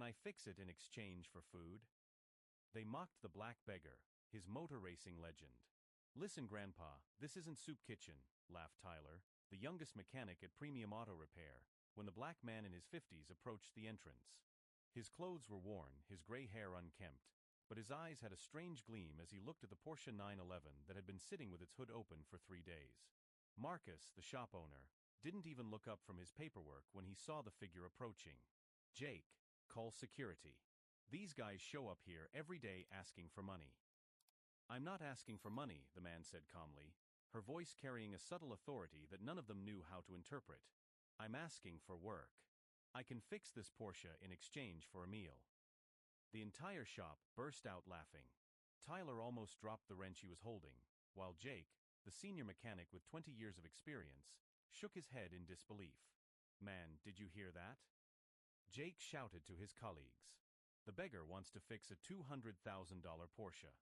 Can I fix it in exchange for food? They mocked the black beggar, his motor racing legend. Listen, Grandpa, this isn't Soup Kitchen, laughed Tyler, the youngest mechanic at Premium Auto Repair, when the black man in his 50s approached the entrance. His clothes were worn, his gray hair unkempt, but his eyes had a strange gleam as he looked at the Porsche 911 that had been sitting with its hood open for 3 days. Marcus, the shop owner, didn't even look up from his paperwork when he saw the figure approaching. Jake, call security. These guys show up here every day asking for money. I'm not asking for money, the man said calmly, her voice carrying a subtle authority that none of them knew how to interpret. I'm asking for work. I can fix this Porsche in exchange for a meal. The entire shop burst out laughing. Tyler almost dropped the wrench he was holding, while Jake, the senior mechanic with 20 years of experience, shook his head in disbelief. Man, did you hear that? Jake shouted to his colleagues. The beggar wants to fix a $200,000 Porsche.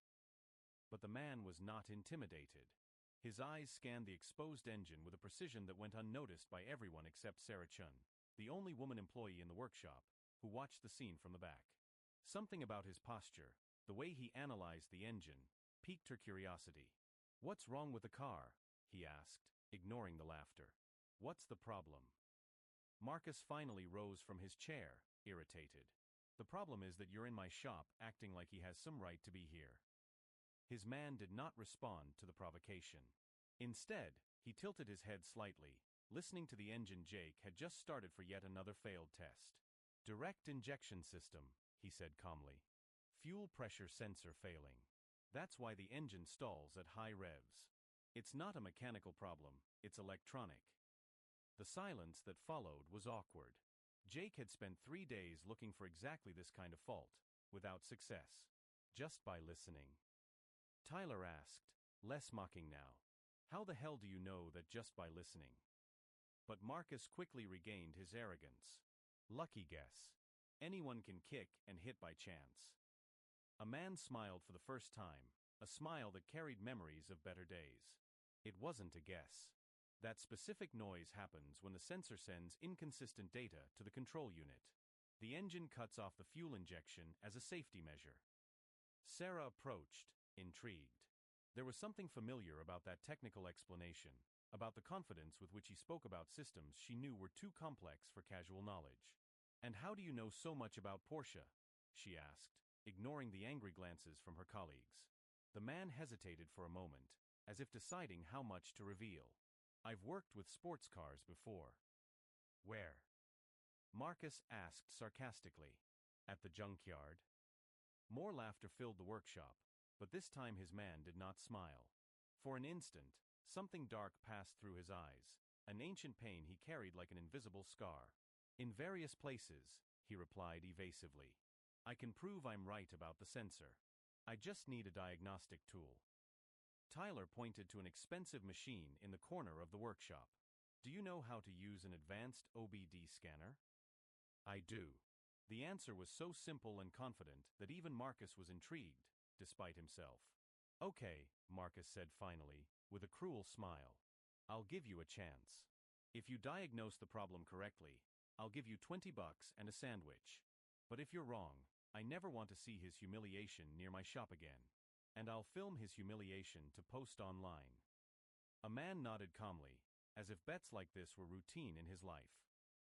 But the man was not intimidated. His eyes scanned the exposed engine with a precision that went unnoticed by everyone except Sarah Chun, the only woman employee in the workshop, who watched the scene from the back. Something about his posture, the way he analyzed the engine, piqued her curiosity. What's wrong with the car? He asked, ignoring the laughter. What's the problem? Marcus finally rose from his chair, irritated. The problem is that you're in my shop acting like he has some right to be here. His man did not respond to the provocation. Instead, he tilted his head slightly, listening to the engine Jake had just started for yet another failed test. Direct injection system, he said calmly. Fuel pressure sensor failing. That's why the engine stalls at high revs. It's not a mechanical problem, it's electronic. The silence that followed was awkward. Jake had spent 3 days looking for exactly this kind of fault, without success. Just by listening. Tyler asked, less mocking now. How the hell do you know that just by listening? But Marcus quickly regained his arrogance. Lucky guess. Anyone can kick and hit by chance. A man smiled for the first time, a smile that carried memories of better days. It wasn't a guess. That specific noise happens when the sensor sends inconsistent data to the control unit. The engine cuts off the fuel injection as a safety measure. Sarah approached, intrigued. There was something familiar about that technical explanation, about the confidence with which he spoke about systems she knew were too complex for casual knowledge. And how do you know so much about Porsche? She asked, ignoring the angry glances from her colleagues. The man hesitated for a moment, as if deciding how much to reveal. I've worked with sports cars before. Where? Marcus asked sarcastically. At the junkyard. More laughter filled the workshop, but this time his man did not smile. For an instant, something dark passed through his eyes, an ancient pain he carried like an invisible scar. In various places, he replied evasively. I can prove I'm right about the sensor. I just need a diagnostic tool. Tyler pointed to an expensive machine in the corner of the workshop. Do you know how to use an advanced OBD scanner? I do. The answer was so simple and confident that even Marcus was intrigued, despite himself. Okay, Marcus said finally, with a cruel smile. I'll give you a chance. If you diagnose the problem correctly, I'll give you $20 and a sandwich. But if you're wrong, I never want to see his humiliation near my shop again. And I'll film his humiliation to post online. A man nodded calmly, as if bets like this were routine in his life.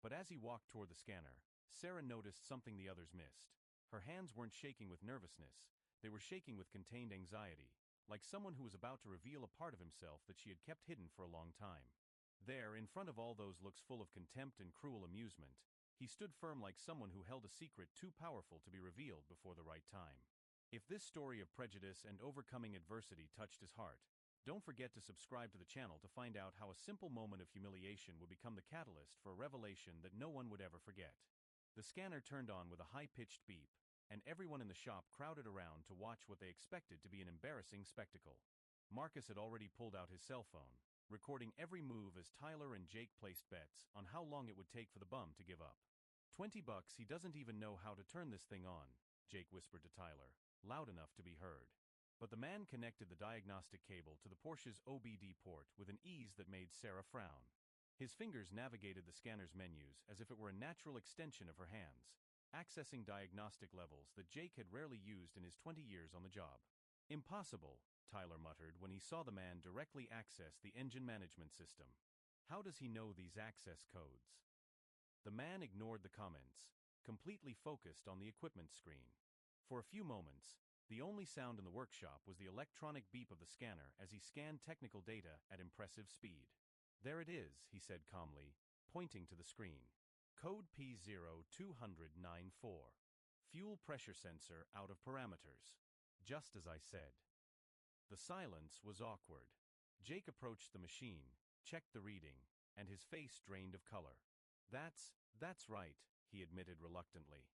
But as he walked toward the scanner, Sarah noticed something the others missed. Her hands weren't shaking with nervousness, they were shaking with contained anxiety, like someone who was about to reveal a part of himself that she had kept hidden for a long time. There, in front of all those looks full of contempt and cruel amusement, he stood firm like someone who held a secret too powerful to be revealed before the right time. If this story of prejudice and overcoming adversity touched his heart, don't forget to subscribe to the channel to find out how a simple moment of humiliation would become the catalyst for a revelation that no one would ever forget. The scanner turned on with a high-pitched beep, and everyone in the shop crowded around to watch what they expected to be an embarrassing spectacle. Marcus had already pulled out his cell phone, recording every move as Tyler and Jake placed bets on how long it would take for the bum to give up. $20, he doesn't even know how to turn this thing on, Jake whispered to Tyler, loud enough to be heard. But the man connected the diagnostic cable to the Porsche's OBD port with an ease that made Sarah frown. His fingers navigated the scanner's menus as if it were a natural extension of her hands, accessing diagnostic levels that Jake had rarely used in his 20 years on the job. Impossible, Tyler muttered when he saw the man directly access the engine management system. How does he know these access codes? The man ignored the comments, completely focused on the equipment screen. For a few moments, the only sound in the workshop was the electronic beep of the scanner as he scanned technical data at impressive speed. There it is, he said calmly, pointing to the screen. Code P0294. Fuel pressure sensor out of parameters. Just as I said. The silence was awkward. Jake approached the machine, checked the reading, and his face drained of color. That's right, he admitted reluctantly.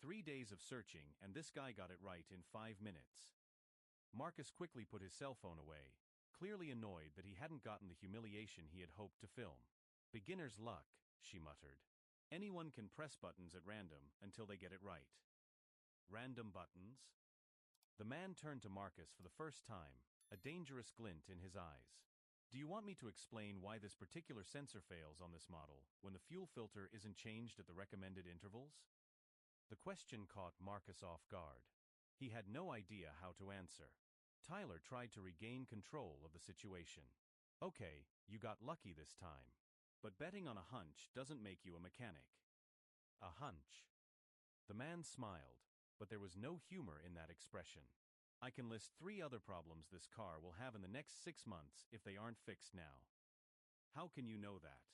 3 days of searching and this guy got it right in 5 minutes. Marcus quickly put his cell phone away, clearly annoyed that he hadn't gotten the humiliation he had hoped to film. Beginner's luck, she muttered. Anyone can press buttons at random until they get it right. Random buttons? The man turned to Marcus for the first time, a dangerous glint in his eyes. Do you want me to explain why this particular sensor fails on this model when the fuel filter isn't changed at the recommended intervals? The question caught Marcus off guard. He had no idea how to answer. Tyler tried to regain control of the situation. Okay, you got lucky this time. But betting on a hunch doesn't make you a mechanic. A hunch. The man smiled, but there was no humor in that expression. I can list 3 other problems this car will have in the next 6 months if they aren't fixed now. How can you know that?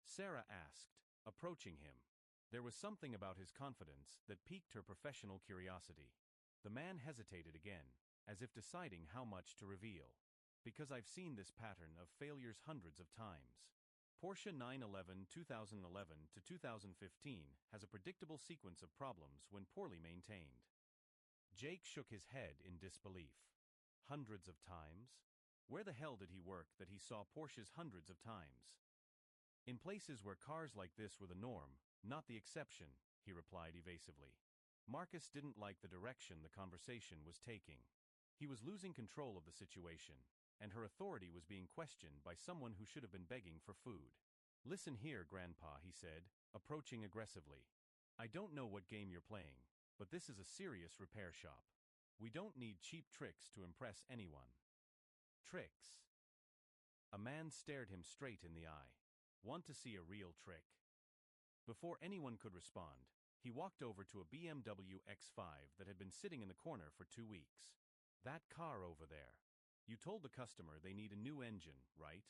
Sarah asked, approaching him. There was something about his confidence that piqued her professional curiosity. The man hesitated again, as if deciding how much to reveal. Because I've seen this pattern of failures hundreds of times. Porsche 911 2011 to 2015 has a predictable sequence of problems when poorly maintained. Jake shook his head in disbelief. Hundreds of times? Where the hell did he work that he saw Porsches hundreds of times? In places where cars like this were the norm, not the exception, he replied evasively. Marcus didn't like the direction the conversation was taking. He was losing control of the situation, and her authority was being questioned by someone who should have been begging for food. Listen here, Grandpa, he said, approaching aggressively. I don't know what game you're playing, but this is a serious repair shop. We don't need cheap tricks to impress anyone. Tricks? A man stared him straight in the eye. Want to see a real trick? Before anyone could respond, he walked over to a BMW X5 that had been sitting in the corner for 2 weeks. That car over there. You told the customer they need a new engine, right?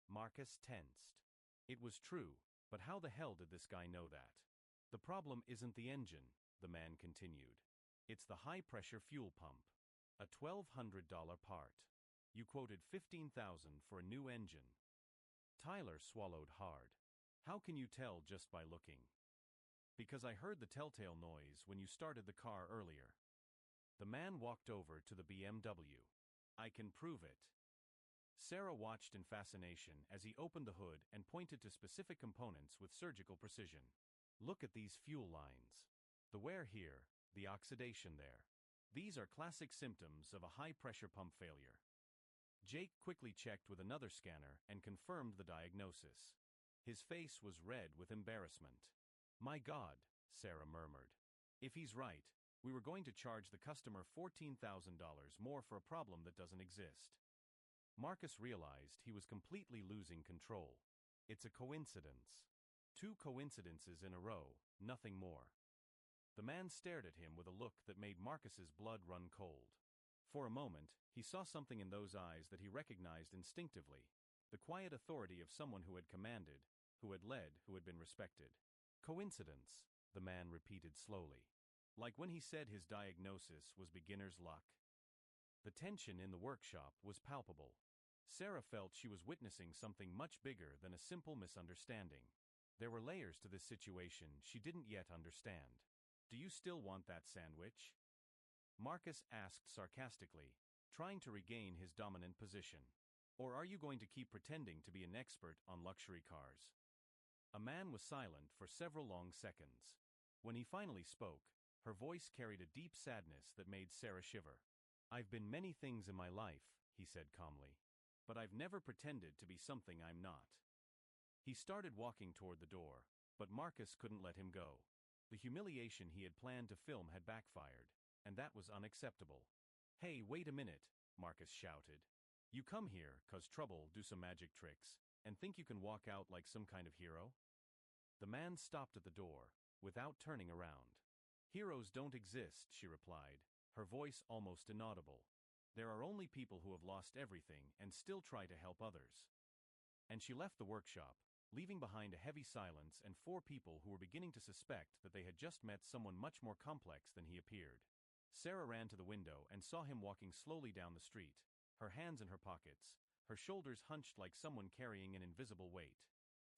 Marcus tensed. It was true, but how the hell did this guy know that? The problem isn't the engine, the man continued. It's the high-pressure fuel pump. A $1,200 part. You quoted $15,000 for a new engine. Tyler swallowed hard. How can you tell just by looking? Because I heard the telltale noise when you started the car earlier. The man walked over to the BMW. I can prove it. Sarah watched in fascination as he opened the hood and pointed to specific components with surgical precision. Look at these fuel lines. The wear here, the oxidation there. These are classic symptoms of a high-pressure pump failure. Jake quickly checked with another scanner and confirmed the diagnosis. His face was red with embarrassment. My God, Sarah murmured. If he's right, we were going to charge the customer $14,000 more for a problem that doesn't exist. Marcus realized he was completely losing control. It's a coincidence. 2 coincidences in a row, nothing more. The man stared at him with a look that made Marcus's blood run cold. For a moment, he saw something in those eyes that he recognized instinctively, the quiet authority of someone who had commanded, who had led, who had been respected. Coincidence, the man repeated slowly. Like when he said his diagnosis was beginner's luck. The tension in the workshop was palpable. Sarah felt she was witnessing something much bigger than a simple misunderstanding. There were layers to this situation she didn't yet understand. Do you still want that sandwich? Marcus asked sarcastically, trying to regain his dominant position. Or are you going to keep pretending to be an expert on luxury cars? A man was silent for several long seconds. When he finally spoke, her voice carried a deep sadness that made Sarah shiver. I've been many things in my life, he said calmly. But I've never pretended to be something I'm not. He started walking toward the door, but Marcus couldn't let him go. The humiliation he had planned to film had backfired, and that was unacceptable. "Hey, wait a minute," Marcus shouted. "You come here 'cause trouble, do some magic tricks, and think you can walk out like some kind of hero?" The man stopped at the door, without turning around. "Heroes don't exist," she replied, her voice almost inaudible. "There are only people who have lost everything and still try to help others." And she left the workshop, leaving behind a heavy silence and 4 people who were beginning to suspect that they had just met someone much more complex than he appeared. Sarah ran to the window and saw him walking slowly down the street, her hands in her pockets, her shoulders hunched like someone carrying an invisible weight.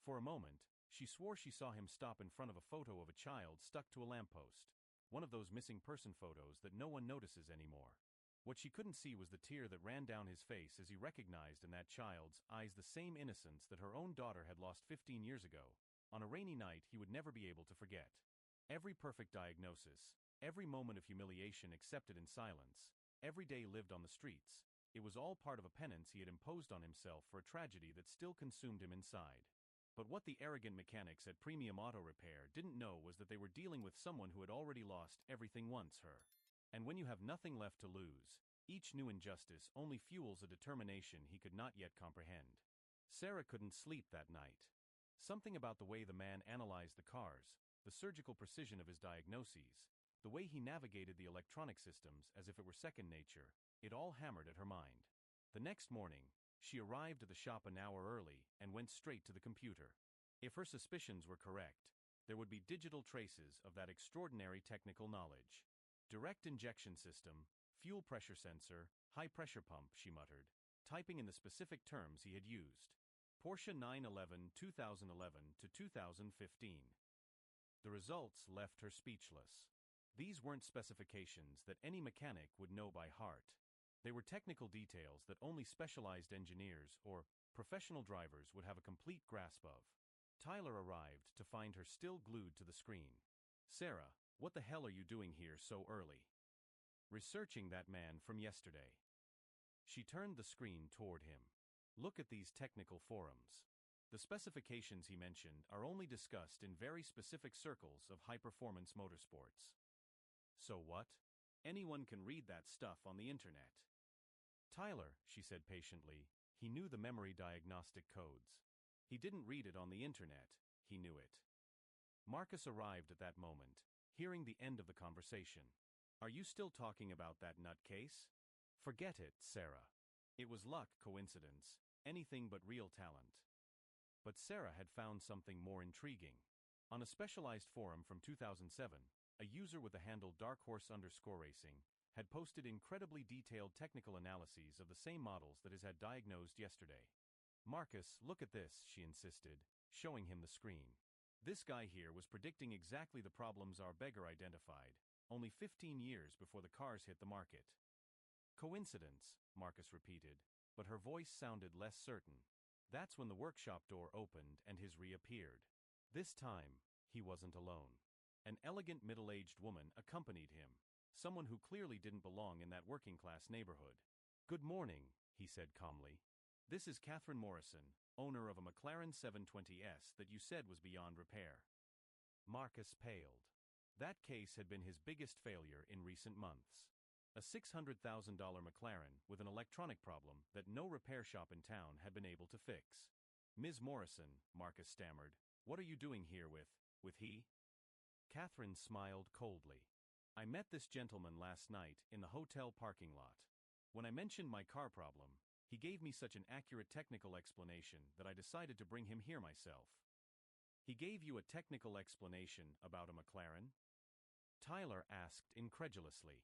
For a moment, she swore she saw him stop in front of a photo of a child stuck to a lamppost, one of those missing person photos that no one notices anymore. What she couldn't see was the tear that ran down his face as he recognized in that child's eyes the same innocence that her own daughter had lost 15 years ago, on a rainy night he would never be able to forget. Every perfect diagnosis, every moment of humiliation accepted in silence, every day lived on the streets, it was all part of a penance he had imposed on himself for a tragedy that still consumed him inside. But what the arrogant mechanics at Premium Auto Repair didn't know was that they were dealing with someone who had already lost everything once her. And when you have nothing left to lose, each new injustice only fuels a determination he could not yet comprehend. Sarah couldn't sleep that night. Something about the way the man analyzed the cars, the surgical precision of his diagnoses, the way he navigated the electronic systems as if it were second nature, it all hammered at her mind. The next morning, she arrived at the shop an hour early and went straight to the computer. If her suspicions were correct, there would be digital traces of that extraordinary technical knowledge. Direct injection system, fuel pressure sensor, high pressure pump, she muttered, typing in the specific terms he had used. Porsche 911 2011 to 2015. The results left her speechless. These weren't specifications that any mechanic would know by heart. They were technical details that only specialized engineers or professional drivers would have a complete grasp of. Tyler arrived to find her still glued to the screen. "Sarah, what the hell are you doing here so early?" "Researching that man from yesterday." She turned the screen toward him. "Look at these technical forums. The specifications he mentioned are only discussed in very specific circles of high-performance motorsports." "So what? Anyone can read that stuff on the internet." "Tyler," she said patiently, "he knew the memory diagnostic codes. He didn't read it on the internet, he knew it." Marcus arrived at that moment, hearing the end of the conversation. "Are you still talking about that nutcase?" "Forget it, Sarah. It was luck, coincidence, anything but real talent." But Sarah had found something more intriguing. On a specialized forum from 2007, a user with the handle darkhorse_racing had posted incredibly detailed technical analyses of the same models that his had diagnosed yesterday. "Marcus, look at this," she insisted, showing him the screen. "This guy here was predicting exactly the problems our beggar identified, only 15 years before the cars hit the market." "Coincidence," Marcus repeated, but her voice sounded less certain. That's when the workshop door opened and his reappeared. This time, he wasn't alone. An elegant middle-aged woman accompanied him, someone who clearly didn't belong in that working-class neighborhood. "Good morning," he said calmly. "This is Catherine Morrison, owner of a McLaren 720S that you said was beyond repair." Marcus paled. That case had been his biggest failure in recent months. A $600,000 McLaren with an electronic problem that no repair shop in town had been able to fix. "Ms. Morrison," Marcus stammered, "what are you doing here with he?" Catherine smiled coldly. "I met this gentleman last night in the hotel parking lot. When I mentioned my car problem, he gave me such an accurate technical explanation that I decided to bring him here myself." "He gave you a technical explanation about a McLaren?" Tyler asked incredulously.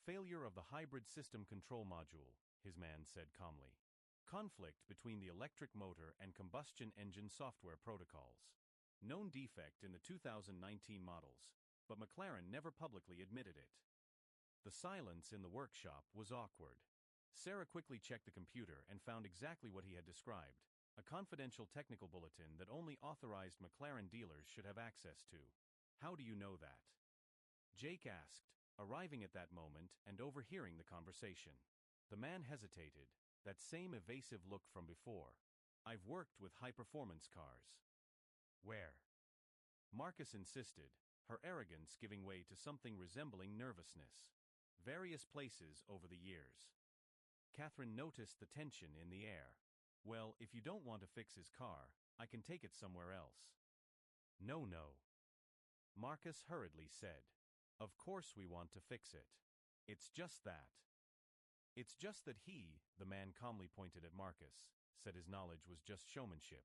"Failure of the hybrid system control module," his man said calmly. "Conflict between the electric motor and combustion engine software protocols. Known defect in the 2019 models, but McLaren never publicly admitted it." The silence in the workshop was awkward. Sarah quickly checked the computer and found exactly what he had described, a confidential technical bulletin that only authorized McLaren dealers should have access to. "How do you know that?" Jake asked, arriving at that moment and overhearing the conversation. The man hesitated, that same evasive look from before. "I've worked with high-performance cars." "Where?" Marcus insisted, her arrogance giving way to something resembling nervousness. Various places over the years. Catherine noticed the tension in the air. Well, if you don't want to fix his car, I can take it somewhere else. No, no. Marcus hurriedly said. Of course we want to fix it. It's just that. It's just that he, the man calmly pointed at Marcus, said his knowledge was just showmanship.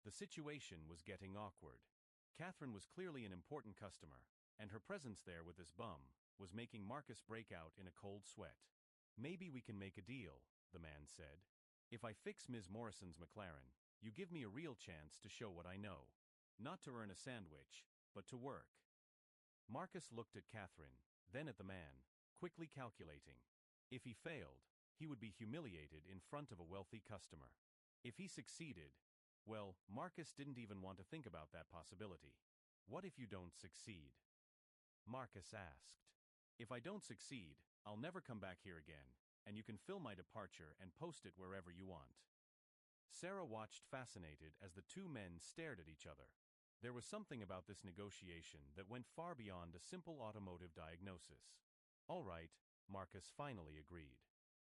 The situation was getting awkward. Catherine was clearly an important customer, and her presence there with this bum was making Marcus break out in a cold sweat. Maybe we can make a deal, the man said. If I fix Ms. Morrison's McLaren, you give me a real chance to show what I know. Not to earn a sandwich, but to work. Marcus looked at Catherine, then at the man, quickly calculating. If he failed, he would be humiliated in front of a wealthy customer. If he succeeded, well, Marcus didn't even want to think about that possibility. What if you don't succeed? Marcus asked. If I don't succeed, I'll never come back here again, and you can film my departure and post it wherever you want. Sarah watched fascinated as the two men stared at each other. There was something about this negotiation that went far beyond a simple automotive diagnosis. All right, Marcus finally agreed.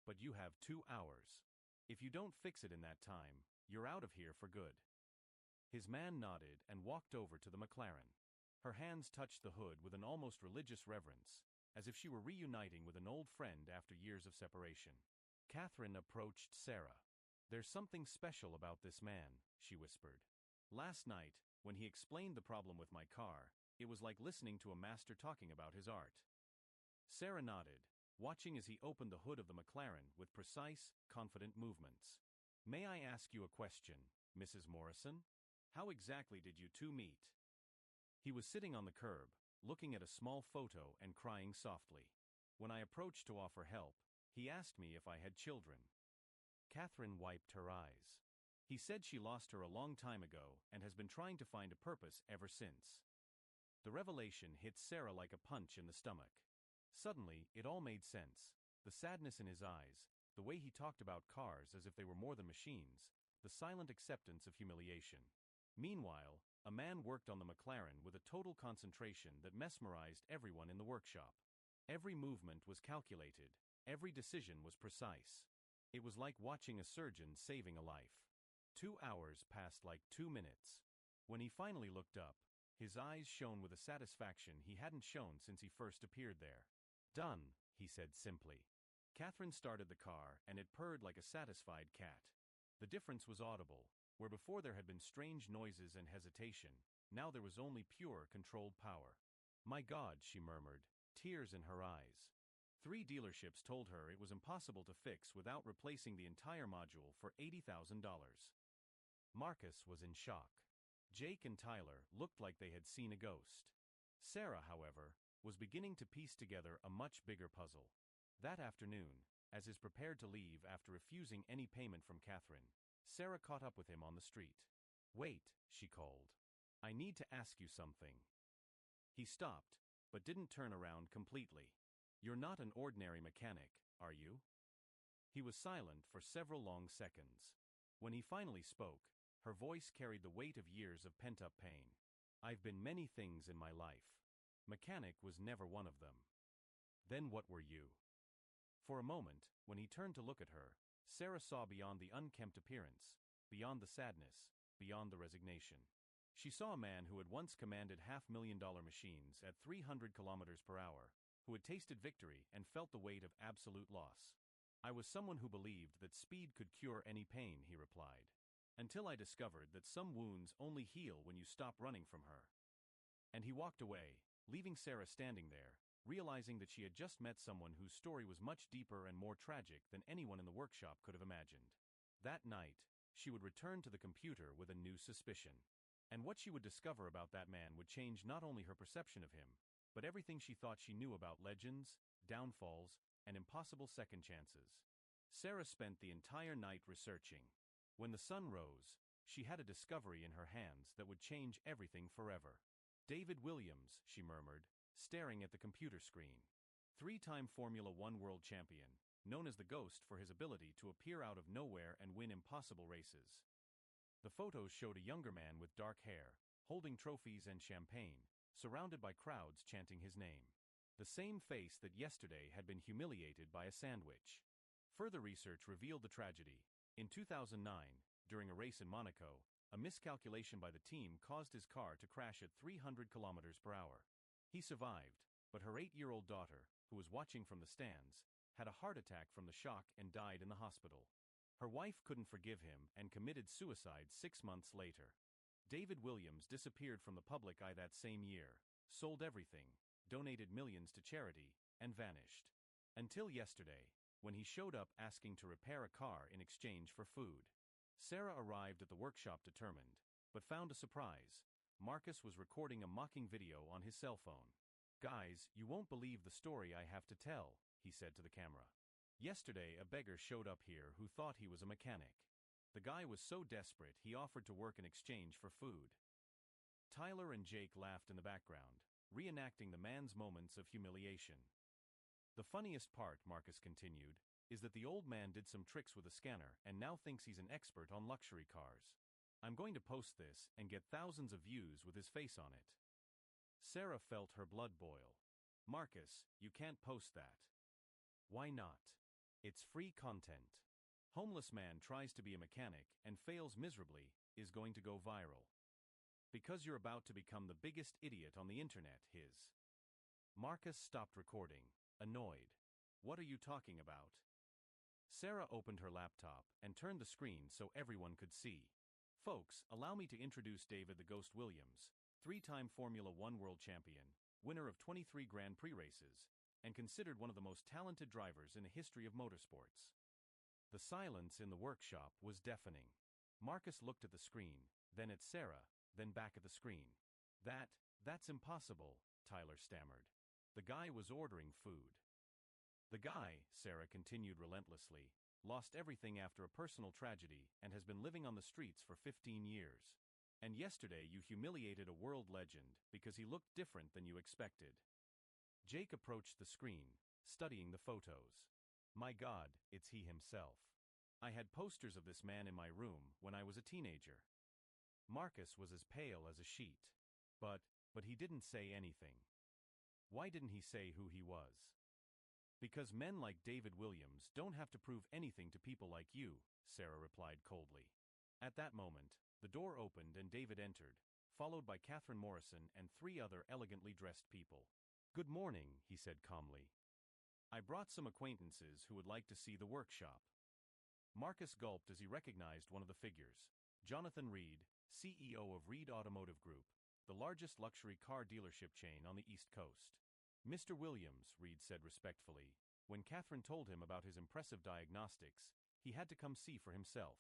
But you have 2 hours. If you don't fix it in that time, you're out of here for good. His man nodded and walked over to the McLaren. Her hands touched the hood with an almost religious reverence, as if she were reuniting with an old friend after years of separation. Catherine approached Sarah. There's something special about this man, she whispered. Last night, when he explained the problem with my car, it was like listening to a master talking about his art. Sarah nodded, watching as he opened the hood of the McLaren with precise, confident movements. May I ask you a question, Mrs. Morrison? How exactly did you two meet? He was sitting on the curb, looking at a small photo and crying softly. When I approached to offer help, he asked me if I had children. Catherine wiped her eyes. He said she lost her a long time ago and has been trying to find a purpose ever since. The revelation hit Sarah like a punch in the stomach. Suddenly, it all made sense. The sadness in his eyes, the way he talked about cars as if they were more than machines, the silent acceptance of humiliation. Meanwhile, a man worked on the McLaren with a total concentration that mesmerized everyone in the workshop. Every movement was calculated, every decision was precise. It was like watching a surgeon saving a life. 2 hours passed like 2 minutes. When he finally looked up, his eyes shone with a satisfaction he hadn't shown since he first appeared there. Done, he said simply. Catherine started the car and it purred like a satisfied cat. The difference was audible. Where before there had been strange noises and hesitation, now there was only pure, controlled power. My God, she murmured, tears in her eyes. 3 dealerships told her it was impossible to fix without replacing the entire module for $80,000. Marcus was in shock. Jake and Tyler looked like they had seen a ghost. Sarah, however, was beginning to piece together a much bigger puzzle. That afternoon, as is prepared to leave after refusing any payment from Catherine, Sarah caught up with him on the street. Wait, she called. I need to ask you something. He stopped, but didn't turn around completely. You're not an ordinary mechanic, are you? He was silent for several long seconds. When he finally spoke, her voice carried the weight of years of pent-up pain. I've been many things in my life. Mechanic was never one of them. Then what were you? For a moment, when he turned to look at her, Sarah saw beyond the unkempt appearance, beyond the sadness, beyond the resignation. She saw a man who had once commanded $500,000 machines at 300 kilometers per hour, who had tasted victory and felt the weight of absolute loss. I was someone who believed that speed could cure any pain, he replied, until I discovered that some wounds only heal when you stop running from her. And he walked away, leaving Sarah standing there, realizing that she had just met someone whose story was much deeper and more tragic than anyone in the workshop could have imagined. That night, she would return to the computer with a new suspicion. And what she would discover about that man would change not only her perception of him, but everything she thought she knew about legends, downfalls, and impossible second chances. Sarah spent the entire night researching. When the sun rose, she had a discovery in her hands that would change everything forever. David Williams, she murmured, staring at the computer screen. 3-time Formula One world champion, known as the Ghost for his ability to appear out of nowhere and win impossible races. The photos showed a younger man with dark hair, holding trophies and champagne, surrounded by crowds chanting his name. The same face that yesterday had been humiliated by a sandwich. Further research revealed the tragedy. In 2009, during a race in Monaco, a miscalculation by the team caused his car to crash at 300 kilometers per hour. He survived, but her 8-year-old daughter, who was watching from the stands, had a heart attack from the shock and died in the hospital. Her wife couldn't forgive him and committed suicide 6 months later. David Williams disappeared from the public eye that same year, sold everything, donated millions to charity, and vanished. Until yesterday, when he showed up asking to repair a car in exchange for food. Sarah arrived at the workshop determined, but found a surprise. Marcus was recording a mocking video on his cell phone. "Guys, you won't believe the story I have to tell," he said to the camera. "Yesterday a beggar showed up here who thought he was a mechanic. The guy was so desperate he offered to work in exchange for food." Tyler and Jake laughed in the background, reenacting the man's moments of humiliation. "The funniest part," Marcus continued, "is that the old man did some tricks with a scanner and now thinks he's an expert on luxury cars. I'm going to post this and get thousands of views with his face on it." Sarah felt her blood boil. "Marcus, you can't post that." "Why not? It's free content. Homeless man tries to be a mechanic and fails miserably, is going to go viral. Because you're about to become the biggest idiot on the internet, his." Marcus stopped recording, annoyed. "What are you talking about?" Sarah opened her laptop and turned the screen so everyone could see. "Folks, allow me to introduce David the Ghost Williams, 3-time Formula One world champion, winner of 23 Grand Prix races, and considered one of the most talented drivers in the history of motorsports." The silence in the workshop was deafening. Marcus looked at the screen, then at Sarah, then back at the screen. That's impossible," Tyler stammered. "The guy was ordering food." "The guy," Sarah continued relentlessly, "lost everything after a personal tragedy and has been living on the streets for 15 years. And yesterday you humiliated a world legend because he looked different than you expected." Jake approached the screen, studying the photos. "My God, it's he himself. I had posters of this man in my room when I was a teenager." Marcus was as pale as a sheet. But he didn't say anything. Why didn't he say who he was? "Because men like David Williams don't have to prove anything to people like you," Sarah replied coldly. At that moment, the door opened and David entered, followed by Catherine Morrison and 3 other elegantly dressed people. "Good morning," he said calmly. "I brought some acquaintances who would like to see the workshop." Marcus gulped as he recognized one of the figures. Jonathan Reed, CEO of Reed Automotive Group, the largest luxury car dealership chain on the East Coast. "Mr. Williams," Reed said respectfully. When Catherine told him about his impressive diagnostics, he had to come see for himself.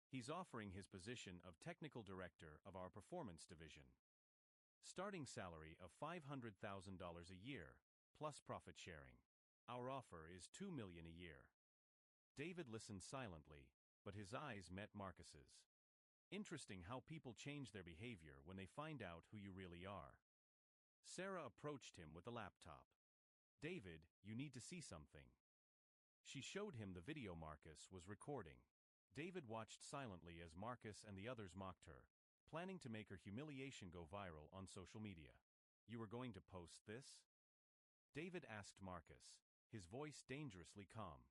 "He's offering his position of technical director of our performance division. Starting salary of $500,000 a year, plus profit sharing. Our offer is $2 million a year." David listened silently, but his eyes met Marcus's. "Interesting how people change their behavior when they find out who you really are." Sarah approached him with the laptop. "David, you need to see something." She showed him the video Marcus was recording. David watched silently as Marcus and the others mocked her, planning to make her humiliation go viral on social media. "You were going to post this?" David asked Marcus, his voice dangerously calm.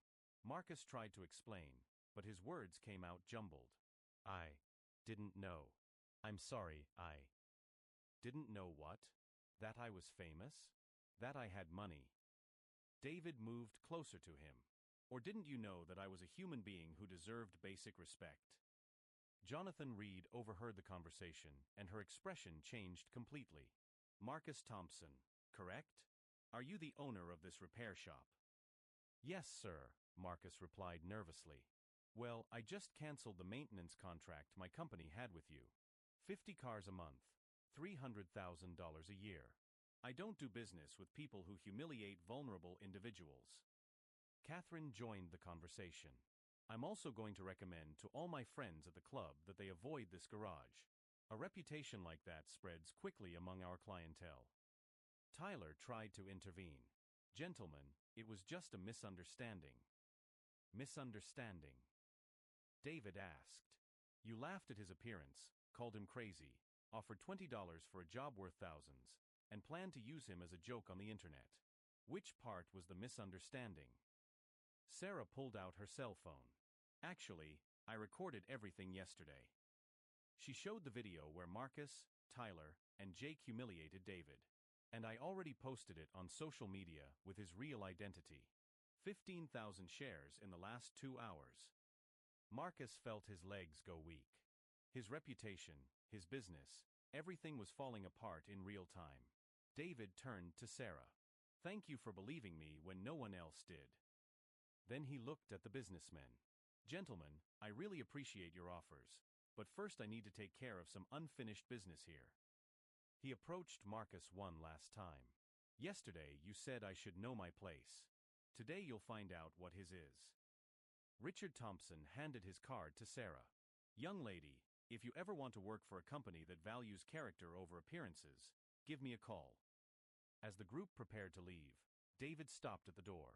Marcus tried to explain, but his words came out jumbled. "I didn't know. I'm sorry, I didn't know what? That I was famous? That I had money?" David moved closer to him. "Or didn't you know that I was a human being who deserved basic respect?" Jonathan Reed overheard the conversation, and her expression changed completely. "Marcus Thompson, correct? Are you the owner of this repair shop?" "Yes, sir," Marcus replied nervously. "Well, I just canceled the maintenance contract my company had with you. 50 cars a month, $300,000 a year. I don't do business with people who humiliate vulnerable individuals." Catherine joined the conversation. "I'm also going to recommend to all my friends at the club that they avoid this garage. A reputation like that spreads quickly among our clientele." Tyler tried to intervene. "Gentlemen, it was just a misunderstanding." "Misunderstanding?" David asked. "You laughed at his appearance, called him crazy, offered $20 for a job worth thousands, and planned to use him as a joke on the internet. Which part was the misunderstanding? Sarah pulled out her cell phone. Actually, I recorded everything yesterday. She showed the video where Marcus, Tyler, and Jake humiliated David. And I already posted it on social media with his real identity. 15,000 shares in the last 2 hours. Marcus felt his legs go weak. His reputation, his business, everything was falling apart in real time. David turned to Sarah. Thank you for believing me when no one else did. Then he looked at the businessmen. Gentlemen, I really appreciate your offers, but first I need to take care of some unfinished business here. He approached Marcus one last time. Yesterday you said I should know my place. Today you'll find out what his is. Richard Thompson handed his card to Sarah. Young lady, if you ever want to work for a company that values character over appearances, give me a call. As the group prepared to leave, David stopped at the door.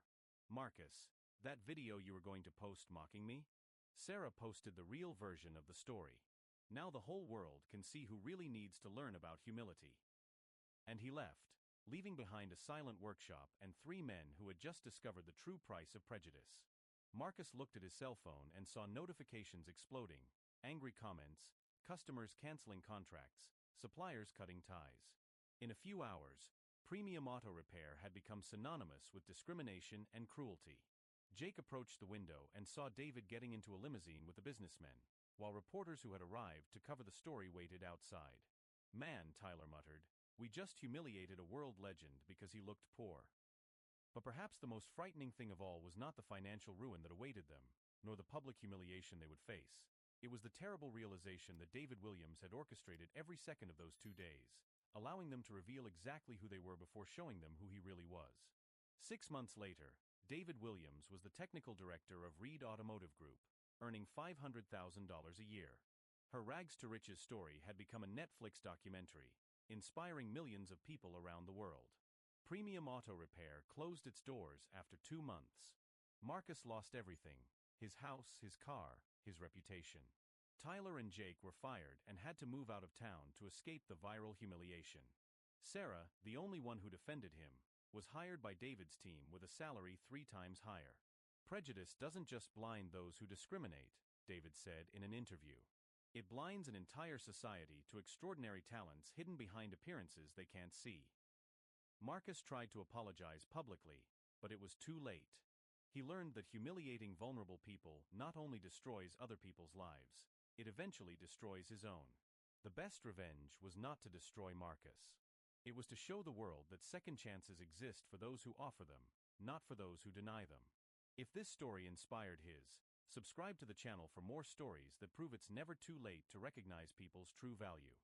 Marcus, that video you were going to post mocking me? Sarah posted the real version of the story. Now the whole world can see who really needs to learn about humility. And he left, leaving behind a silent workshop and 3 men who had just discovered the true price of prejudice. Marcus looked at his cell phone and saw notifications exploding, angry comments, customers canceling contracts, suppliers cutting ties. In a few hours, premium auto repair had become synonymous with discrimination and cruelty. Jake approached the window and saw David getting into a limousine with the businessmen, while reporters who had arrived to cover the story waited outside. Man, Tyler muttered, we just humiliated a world legend because he looked poor. But perhaps the most frightening thing of all was not the financial ruin that awaited them, nor the public humiliation they would face. It was the terrible realization that David Williams had orchestrated every second of those 2 days, allowing them to reveal exactly who they were before showing them who he really was. 6 months later, David Williams was the technical director of Reed Automotive Group, earning $500,000 a year. Her rags to riches story had become a Netflix documentary, inspiring millions of people around the world. Premium Auto Repair closed its doors after 2 months. Marcus lost everything: his house, his car, his reputation. Tyler and Jake were fired and had to move out of town to escape the viral humiliation. Sarah, the only one who defended him, was hired by David's team with a salary 3 times higher. Prejudice doesn't just blind those who discriminate, David said in an interview. It blinds an entire society to extraordinary talents hidden behind appearances they can't see. Marcus tried to apologize publicly, but it was too late. He learned that humiliating vulnerable people not only destroys other people's lives, it eventually destroys his own. The best revenge was not to destroy Marcus. It was to show the world that second chances exist for those who offer them, not for those who deny them. If this story inspired his, subscribe to the channel for more stories that prove it's never too late to recognize people's true value.